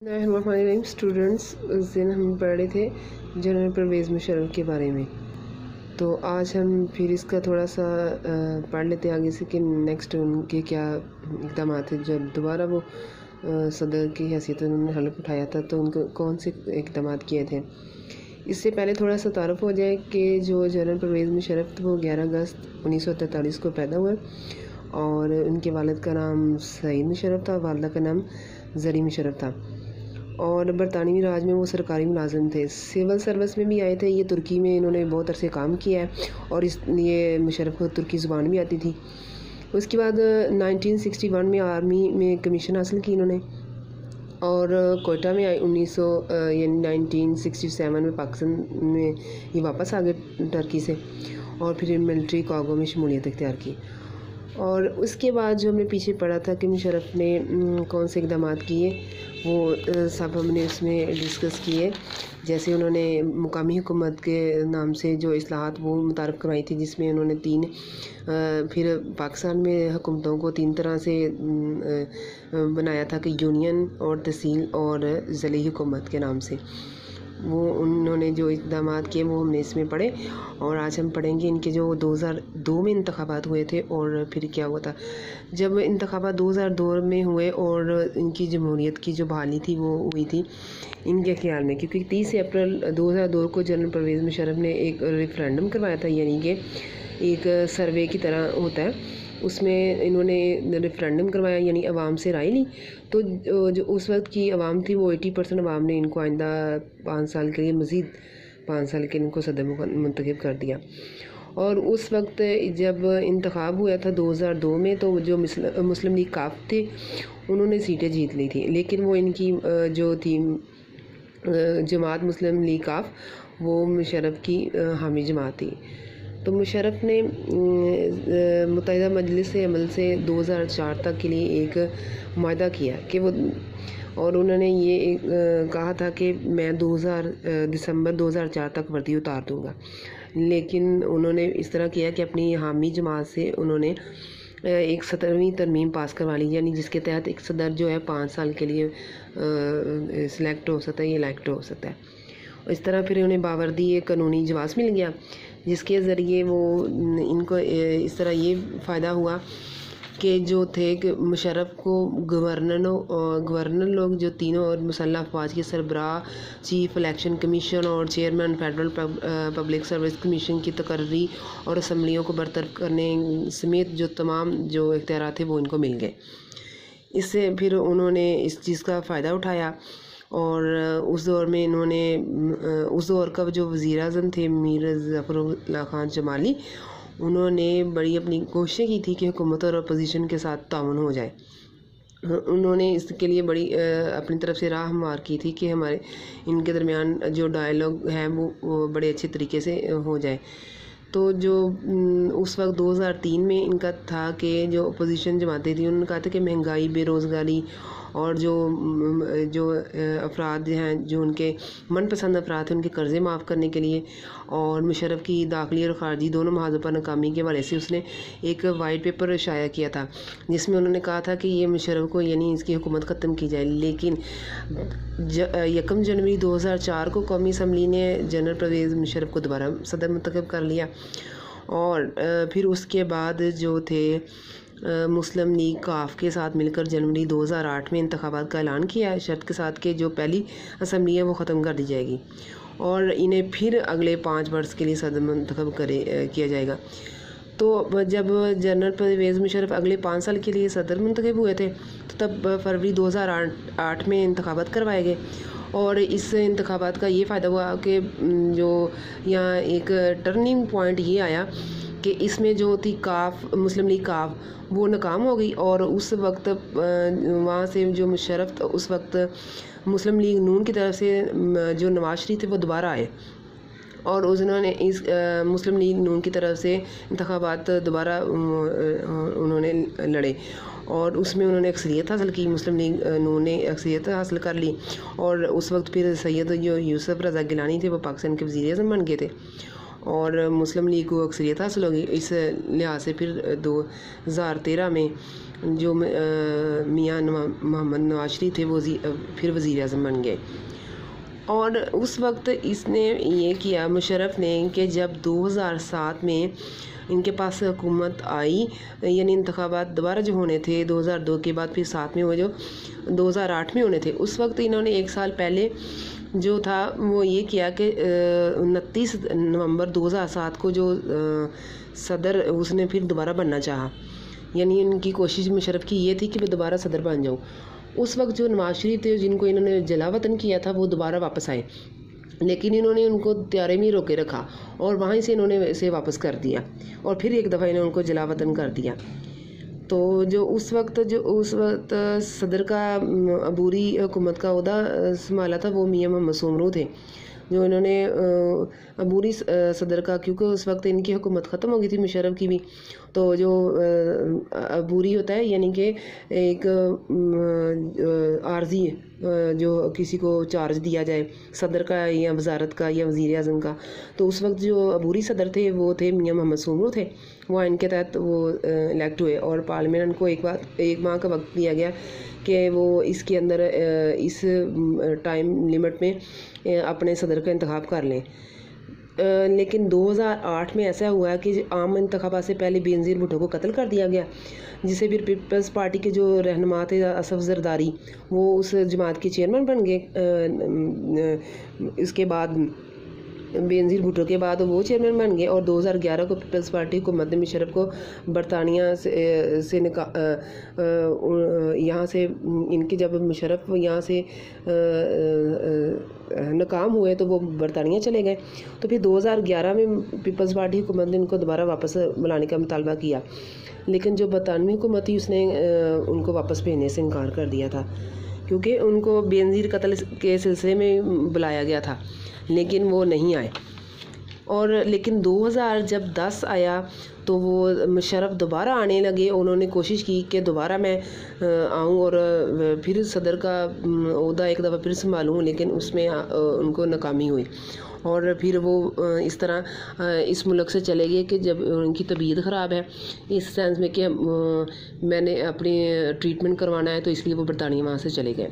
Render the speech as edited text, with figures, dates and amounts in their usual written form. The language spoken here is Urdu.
الرحمن اسٹوڈنٹس، اس دن ہم پڑھ رہے تھے جنرل پرویز مشرف کے بارے میں. تو آج ہم پھر اس کا تھوڑا سا پڑھ لیتے ہیں آگے سے کہ نیکسٹ ان کے کیا اقدامات ہیں. جب دوبارہ وہ صدر کی حیثیت انہوں نے حلف اٹھایا تھا تو ان کو کون سے اقدامات کیے تھے. اس سے پہلے تھوڑا سا تعارف ہو جائے کہ جو جنرل پرویز مشرف وہ 11 اگست 1943 کو پیدا ہوئے اور ان کے والد کا نام سعید مشرف تھا، والدہ کا نام زری مشرف تھا، اور برطانوی راج میں وہ سرکاری ملازم تھے. سول سروس میں بھی آئے تھے. یہ ترکی میں انہوں نے بہت عرصے کام کیا ہے اور اس لیے مشرف کو ترکی زبان بھی آتی تھی. اس کے بعد 1961 میں آرمی میں کمیشن حاصل کی انہوں نے، اور کوئٹہ میں آئے 1967 میں پاکستان میں یہ واپس آ گئے ٹرکی سے، اور پھر ملٹری کارگو میں شمولیت اختیار کی. اور اس کے بعد جو ہم نے پیچھے پڑھا تھا کہ مشرف نے کون سے اقدامات کیے وہ سب ہم نے اس میں ڈسکس کیے. جیسے انہوں نے مقامی حکومت کے نام سے جو اصلاحات وہ متعارف کروائی تھی، جس میں انہوں نے پھر پاکستان میں حکومتوں کو 3 طرح سے بنایا تھا کہ یونین اور تحصیل اور ضلعی حکومت کے نام سے. وہ انہوں نے جو اقدامات کیے وہ ہم نے اس میں پڑھے، اور آج ہم پڑھیں گے ان کے جو 2002 میں انتخابات ہوئے تھے اور پھر کیا ہوا تھا. جب انتخابات 2002 میں ہوئے اور ان کی جمہوریت کی جو بحالی تھی وہ ہوئی تھی ان کے خیال میں، کیونکہ 30 اپریل 2002 کو جنرل پرویز مشرف نے ایک ریفرینڈم کروایا تھا، یعنی کہ ایک سروے کی طرح ہوتا ہے. اس میں انہوں نے ریفرینڈم کروایا، یعنی عوام سے رائے لی. تو جو اس وقت کی عوام تھی وہ 80% عوام نے ان کو آئندہ 5 سال کے لیے مزید 5 سال کے ان کو صدر منتخب کر دیا. اور اس وقت جب انتخاب ہوا تھا 2002 میں تو جو مسلم لیگ کاف تھے انہوں نے سیٹیں جیت لی تھی، لیکن وہ ان کی جو تھی جماعت مسلم لیگ کاف وہ مشرف کی حامی جماعت تھی. تو مشرف نے متحدہ مجلس عمل سے 2004 تک کے لیے ایک معاہدہ کیا کہ وہ، اور انہوں نے یہ کہا تھا کہ میں دسمبر 2004 تک وردی اتار دوں گا. لیکن انہوں نے اس طرح کیا کہ اپنی حامی جماعت سے انہوں نے ایک 17ویں ترمیم پاس کروا لی، یعنی جس کے تحت ایک صدر جو ہے 5 سال کے لیے سلیکٹ ہو سکتا ہے یا الیکٹ ہو سکتا ہے. اس طرح پھر انہیں باوردی ایک قانونی جواز مل گیا، جس کے ذریعے وہ ان کو اس طرح یہ فائدہ ہوا کہ جو تھے کہ مشرف کو گورنر لوگ جو تینوں اور مسلح افواج کے سربراہ، چیف الیکشن کمیشن اور chairman federal public service commission کی تقرری اور اسمبلیوں کو برطرف کرنے سمیت جو تمام جو اختیارات تھے وہ ان کو مل گئے. اس سے پھر انہوں نے اس چیز کا فائدہ اٹھایا، اور اس دور میں انہوں نے اس دور کا جو وزیر اعظم تھے میر ظفر اللہ خان جمالی، انہوں نے بڑی اپنی کوششیں کی تھی کہ حکومت اور اپوزیشن کے ساتھ تعاون ہو جائے. انہوں نے اس کے لیے بڑی اپنی طرف سے راہ ہموار کی تھی کہ ہمارے ان کے درمیان جو ڈائلاگ ہے وہ بڑے اچھے طریقے سے ہو جائے. تو جو اس وقت 2003 میں ان کا تھا کہ جو اپوزیشن جماعتیں تھیں انہوں نے کہا تھا کہ مہنگائی، بے روزگاری اور جو افراد ہیں جو ان کے من پسند افراد ہیں ان کے قرضے معاف کرنے کے لیے، اور مشرف کی داخلی اور خارجی دونوں محاذوں پر ناکامی کے حوالے سے اس نے ایک وائٹ پیپر شائع کیا تھا، جس میں انہوں نے کہا تھا کہ یہ مشرف کو یعنی اس کی حکومت ختم کی جائے. لیکن 1 جنوری 2004 کو قومی اسمبلی نے جنرل پرویز مشرف کو دوبارہ صدر منتخب کر لیا، اور پھر اس کے بعد جو تھے مسلم لیگ کاف کے ساتھ مل کر جنوری 2008 میں انتخابات کا اعلان کیا، شرط کے ساتھ کہ جو پہلی اسمبلی ہے وہ ختم کر دی جائے گی اور انہیں پھر اگلے 5 برس کے لیے صدر منتخب کیا جائے گا. تو جب جنرل پرویز مشرف اگلے 5 سال کے لیے صدر منتخب ہوئے تھے تو تب فروری 2008 میں انتخابات کروائے گئے، اور اس انتخابات کا یہ فائدہ ہوا کہ جو یہاں ایک ٹرننگ پوائنٹ یہ آیا کہ اس میں جو تھی مسلم لیگ کاف وہ ناکام ہو گئی، اور اس وقت وہاں سے جو مشرف تھا اس وقت مسلم لیگ نون کی طرف سے جو نواز شریف تھے وہ دوبارہ آئے، اور انہوں نے اس مسلم لیگ نون کی طرف سے انتخابات دوبارہ انہوں نے لڑے، اور اس میں انہوں نے اکثریت حاصل کی. مسلم لیگ نون نے اکثریت حاصل کر لی، اور اس وقت پھر سید جو یوسف رضا گیلانی تھے وہ پاکستان کے وزیر اعظم بن گئے تھے. اور مسلم لیگ کو اکثریت حاصل ہوگی. اس لحاظ سے پھر 2013 میں جو میاں محمد نواز شریف تھے وہ پھر وزیر اعظم بن گئے. اور اس وقت اس نے یہ کیا مشرف نے کہ جب 2007 میں ان کے پاس حکومت آئی، یعنی انتخابات دوبارہ جو ہونے تھے 2002 کے بعد پھر 7 میں ہوئے جو 2008 میں ہونے تھے، اس وقت انہوں نے 1 سال پہلے جو تھا وہ یہ کیا کہ 29 نومبر 2007 کو جو صدر اس نے پھر دوبارہ بننا چاہا. یعنی ان کی کوشش مشرف کی یہ تھی کہ میں دوبارہ صدر بن جاؤں. اس وقت جو نواز شریف تھے جن کو انہوں نے جلا وطن کیا تھا وہ دوبارہ واپس آئے، لیکن انہوں نے ان کو طیارے میں روکے رکھا اور وہیں سے انہوں نے اسے واپس کر دیا اور پھر ایک دفعہ انہوں نے ان کو جلا وطن کر دیا. تو جو اس وقت صدر کا عبوری حکومت کا عہدہ سنبھالا تھا وہ میاں محمد سومرو تھے، جو انہوں نے عبوری صدر کا، کیونکہ اس وقت ان کی حکومت ختم ہو گئی تھی مشرف کی بھی، تو جو عبوری ہوتا ہے یعنی کہ ایک عارضی جو کسی کو چارج دیا جائے صدر کا یا وزارت کا یا وزیر اعظم کا، تو اس وقت جو عبوری صدر تھے وہ تھے میاں محمد سومرو تھے. وہ ان کے تحت وہ الیکٹ ہوئے اور پارلیمنٹ کو ایک ماہ کا وقت دیا گیا کہ وہ اس کے اندر اس ٹائم لمٹ میں اپنے صدر کا انتخاب کر لیں. لیکن 2008 میں ایسا ہوا کہ عام انتخابات سے پہلے بینظیر بھٹو کو قتل کر دیا گیا، جسے پھر پیپلز پارٹی کے جو رہنما تھے اسف زرداری وہ اس جماعت کے چیئرمین بن گئے. اس کے بعد بینظیر بھٹو کے بعد وہ چیئرمین بن گئے اور 2011 کو پیپلز پارٹی حکومت نے مشرف کو برطانیہ سے یہاں سے ان کے جب مشرف یہاں سے ناکام ہوئے تو وہ برطانیہ چلے گئے. تو پھر 2011 میں پیپلز پارٹی حکومت نے ان کو دوبارہ واپس بلانے کا مطالبہ کیا، لیکن جو برطانوی حکومت تھی اس نے ان کو واپس بھیجنے سے انکار کر دیا تھا، کیونکہ ان کو بینظیر قتل کے سلسلے میں بلایا گیا تھا لیکن وہ نہیں آئے. اور لیکن 2010 آیا تو وہ مشرف دوبارہ آنے لگے. انہوں نے کوشش کی کہ دوبارہ میں آؤں اور پھر صدر کا عہدہ ایک دفعہ پھر سنبھالوں، لیکن اس میں ان کو ناکامی ہوئی اور پھر وہ اس طرح اس ملک سے چلے گئے کہ جب ان کی طبیعت خراب ہے اس سینس میں کہ میں نے اپنی ٹریٹمنٹ کروانا ہے، تو اس لیے وہ برطانیہ وہاں سے چلے گئے.